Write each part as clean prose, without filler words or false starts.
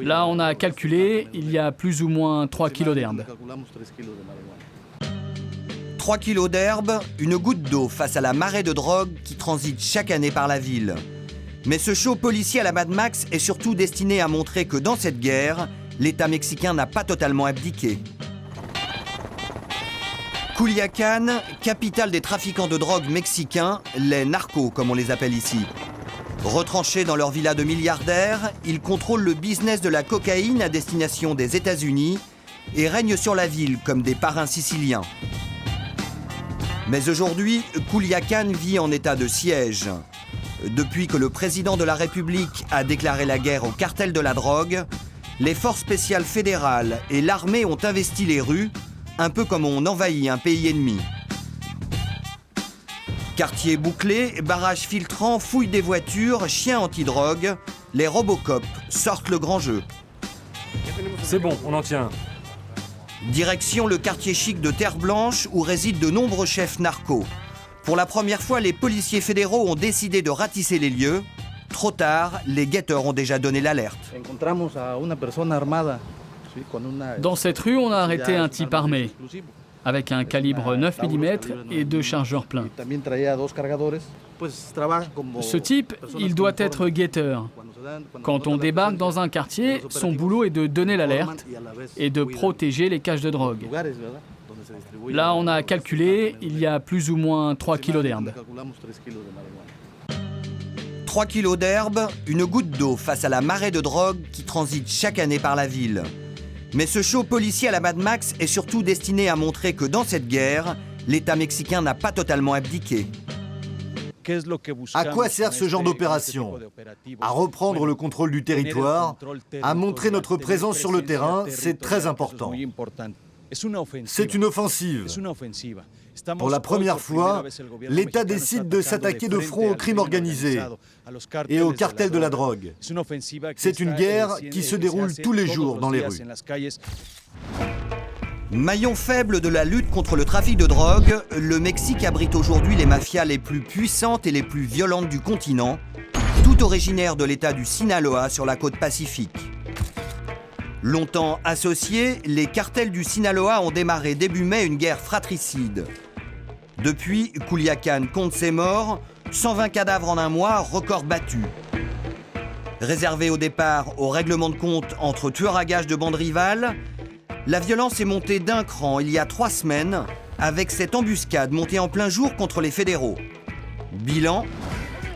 Là, on a calculé, il y a plus ou moins 3 kilos d'herbe. 3 kilos d'herbe, une goutte d'eau face à la marée de drogue qui transite chaque année par la ville. Mais ce show policier à la Mad Max est surtout destiné à montrer que dans cette guerre, l'État mexicain n'a pas totalement abdiqué. Culiacán, capitale des trafiquants de drogue mexicains, les narcos comme on les appelle ici. Retranchés dans leur villa de milliardaires, ils contrôlent le business de la cocaïne à destination des États-Unis et règnent sur la ville comme des parrains siciliens. Mais aujourd'hui, Culiacán vit en état de siège. Depuis que le président de la République a déclaré la guerre au cartel de la drogue, les forces spéciales fédérales et l'armée ont investi les rues, un peu comme on envahit un pays ennemi. Quartier bouclé, barrages filtrants, fouilles des voitures, chiens anti-drogue, les Robocop sortent le grand jeu. C'est bon, on en tient. Direction le quartier chic de Terre Blanche où résident de nombreux chefs narcos. Pour la première fois, les policiers fédéraux ont décidé de ratisser les lieux. Trop tard, les guetteurs ont déjà donné l'alerte. Dans cette rue, on a arrêté un type armé, avec un calibre 9 mm et 2 chargeurs pleins. Ce type, il doit être guetteur. Quand on débarque dans un quartier, son boulot est de donner l'alerte et de protéger les caches de drogue. Là, on a calculé, il y a plus ou moins 3 kilos d'herbe. 3 kilos d'herbe, une goutte d'eau face à la marée de drogue qui transite chaque année par la ville. Mais ce show policier à la Mad Max est surtout destiné à montrer que dans cette guerre, l'État mexicain n'a pas totalement abdiqué. À quoi sert ce genre d'opération? À reprendre le contrôle du territoire, à montrer notre présence sur le terrain, c'est très important. C'est une offensive. Pour la première fois, l'État décide de s'attaquer de front au crime organisé et au cartel de la drogue. C'est une guerre qui se déroule tous les jours dans les rues. Maillon faible de la lutte contre le trafic de drogue, le Mexique abrite aujourd'hui les mafias les plus puissantes et les plus violentes du continent, toutes originaires de l'État du Sinaloa sur la côte pacifique. Longtemps associés, les cartels du Sinaloa ont démarré début mai une guerre fratricide. Depuis, Culiacán compte ses morts, 120 cadavres en un mois, record battu. Réservé au départ au règlement de compte entre tueurs à gages de bandes rivales, la violence est montée d'un cran il y a 3 semaines avec cette embuscade montée en plein jour contre les fédéraux. Bilan,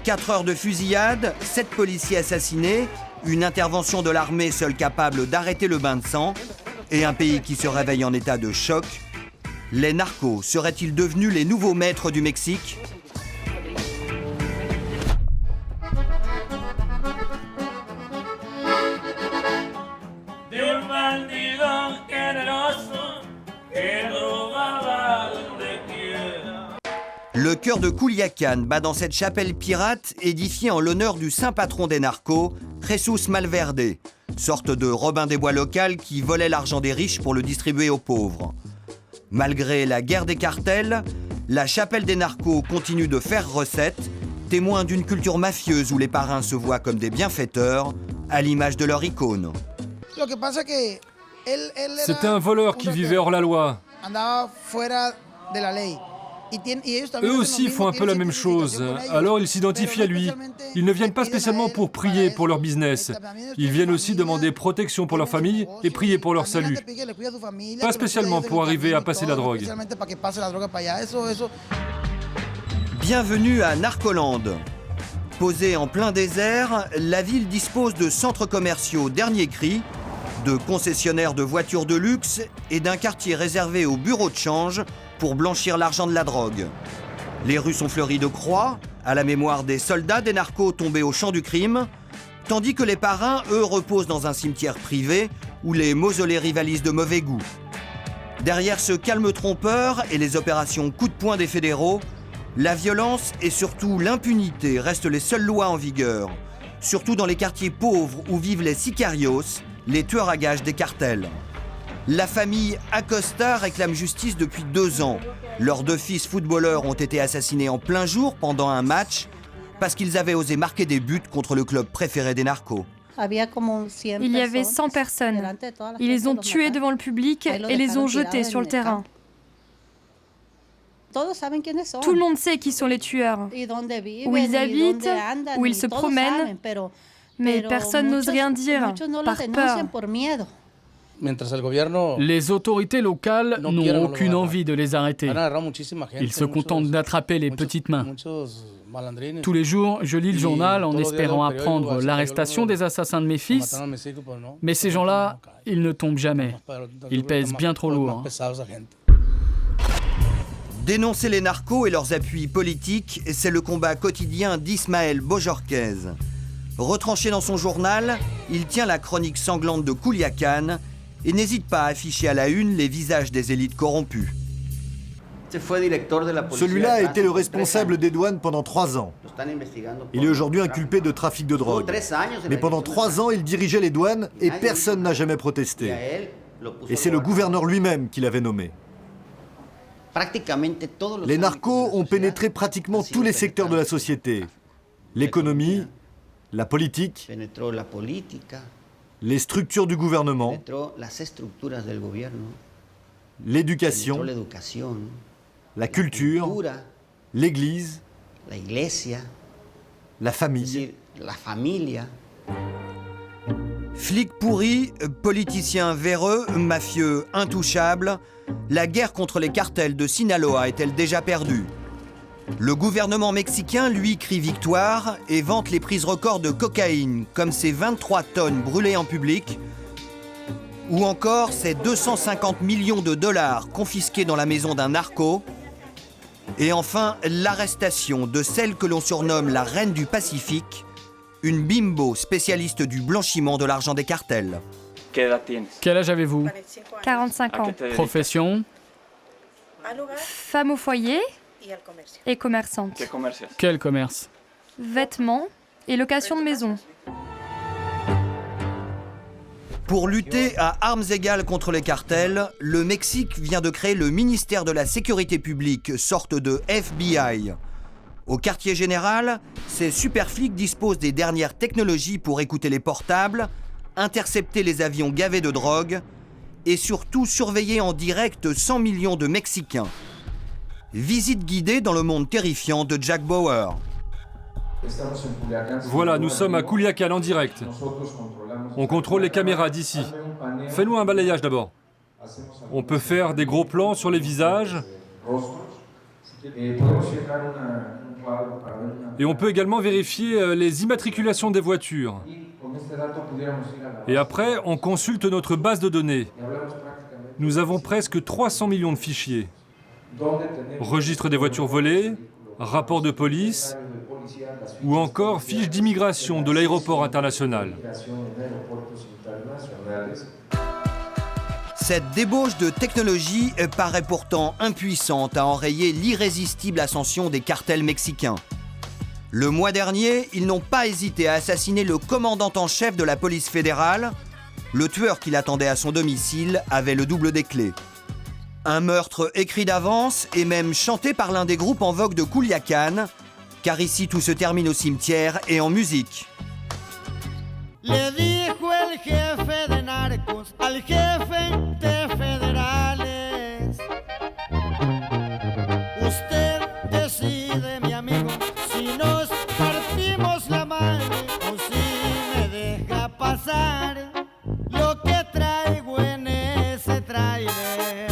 4 heures de fusillade, 7 policiers assassinés, une intervention de l'armée seule capable d'arrêter le bain de sang et un pays qui se réveille en état de choc. Les narcos seraient-ils devenus les nouveaux maîtres du Mexique ? Le cœur de Culiacán bat dans cette chapelle pirate édifiée en l'honneur du saint patron des narcos, Jesús Malverde, sorte de Robin des Bois local qui volait l'argent des riches pour le distribuer aux pauvres. Malgré la guerre des cartels, la chapelle des narcos continue de faire recette, témoin d'une culture mafieuse où les parrains se voient comme des bienfaiteurs, à l'image de leur icône. C'était un voleur qui vivait hors la loi. Eux aussi font un peu la même chose, alors ils s'identifient à lui. Ils ne viennent pas spécialement pour prier pour leur business. Ils viennent aussi demander protection pour leur famille et prier pour leur salut. Pas spécialement pour arriver à passer la drogue. Bienvenue à Narcoland. Posée en plein désert, la ville dispose de centres commerciaux dernier cri, de concessionnaires de voitures de luxe et d'un quartier réservé aux bureaux de change pour blanchir l'argent de la drogue. Les rues sont fleuries de croix, à la mémoire des soldats des narcos tombés au champ du crime, tandis que les parrains, eux, reposent dans un cimetière privé où les mausolées rivalisent de mauvais goût. Derrière ce calme trompeur et les opérations coup de poing des fédéraux, la violence et surtout l'impunité restent les seules lois en vigueur, surtout dans les quartiers pauvres où vivent les sicarios, les tueurs à gages des cartels. La famille Acosta réclame justice depuis 2 ans. Leurs 2 fils footballeurs ont été assassinés en plein jour pendant un match parce qu'ils avaient osé marquer des buts contre le club préféré des narcos. Il y avait 100 personnes. Ils les ont tués devant le public et les ont jetés sur le terrain. Tout le monde sait qui sont les tueurs, où ils habitent, où ils se promènent, mais personne n'ose rien dire, par peur. Les autorités locales n'ont aucune envie de les arrêter. Ils se contentent d'attraper les petites mains. Tous les jours, je lis le journal en espérant apprendre l'arrestation des assassins de mes fils, mais ces gens-là, ils ne tombent jamais. Ils pèsent bien trop lourd. Dénoncer les narcos et leurs appuis politiques, c'est le combat quotidien d'Ismaël Bojorquez. Retranché dans son journal, il tient la chronique sanglante de Culiacán et n'hésite pas à afficher à la une les visages des élites corrompues. Celui-là a été le responsable des douanes pendant 3 ans. Il est aujourd'hui inculpé de trafic de drogue. Mais pendant 3 ans, il dirigeait les douanes et personne n'a jamais protesté. Et c'est le gouverneur lui-même qui l'avait nommé. Les narcos ont pénétré pratiquement tous les secteurs de la société. L'économie, la politique, les structures du gouvernement, l'éducation, la culture, l'église, la famille. Flics pourris, politiciens véreux, mafieux intouchables, la guerre contre les cartels de Sinaloa est-elle déjà perdue? Le gouvernement mexicain, lui, crie victoire et vante les prises records de cocaïne, comme ces 23 tonnes brûlées en public, ou encore ces 250 millions de dollars confisqués dans la maison d'un narco, et enfin l'arrestation de celle que l'on surnomme la reine du Pacifique, une bimbo spécialiste du blanchiment de l'argent des cartels. Quel âge avez-vous? 45 ans. Profession? Femme au foyer et commerçante. Quel commerce? Vêtements et location de maison. Pour lutter à armes égales contre les cartels, le Mexique vient de créer le ministère de la Sécurité publique, sorte de FBI. Au quartier général, ces super flics disposent des dernières technologies pour écouter les portables, intercepter les avions gavés de drogue et surtout surveiller en direct 100 millions de Mexicains. Visite guidée dans le monde terrifiant de Jack Bauer. Voilà, nous sommes à Culiacán en direct. On contrôle les caméras d'ici. Fais-nous un balayage d'abord. On peut faire des gros plans sur les visages. Et on peut également vérifier les immatriculations des voitures. Et après, on consulte notre base de données. Nous avons presque 300 millions de fichiers. Registre des voitures volées, rapport de police, ou encore fiche d'immigration de l'aéroport international. Cette débauche de technologie paraît pourtant impuissante à enrayer l'irrésistible ascension des cartels mexicains. Le mois dernier, ils n'ont pas hésité à assassiner le commandant en chef de la police fédérale. Le tueur qui l'attendait à son domicile avait le double des clés. Un meurtre écrit d'avance et même chanté par l'un des groupes en vogue de Culiacán, car ici tout se termine au cimetière et en musique. Le dijo el jefe de narcos al jefe de federales. Usted decide, mi amigo, si nos partimos la madre o si me deja pasar lo que traigo en ese tráiler.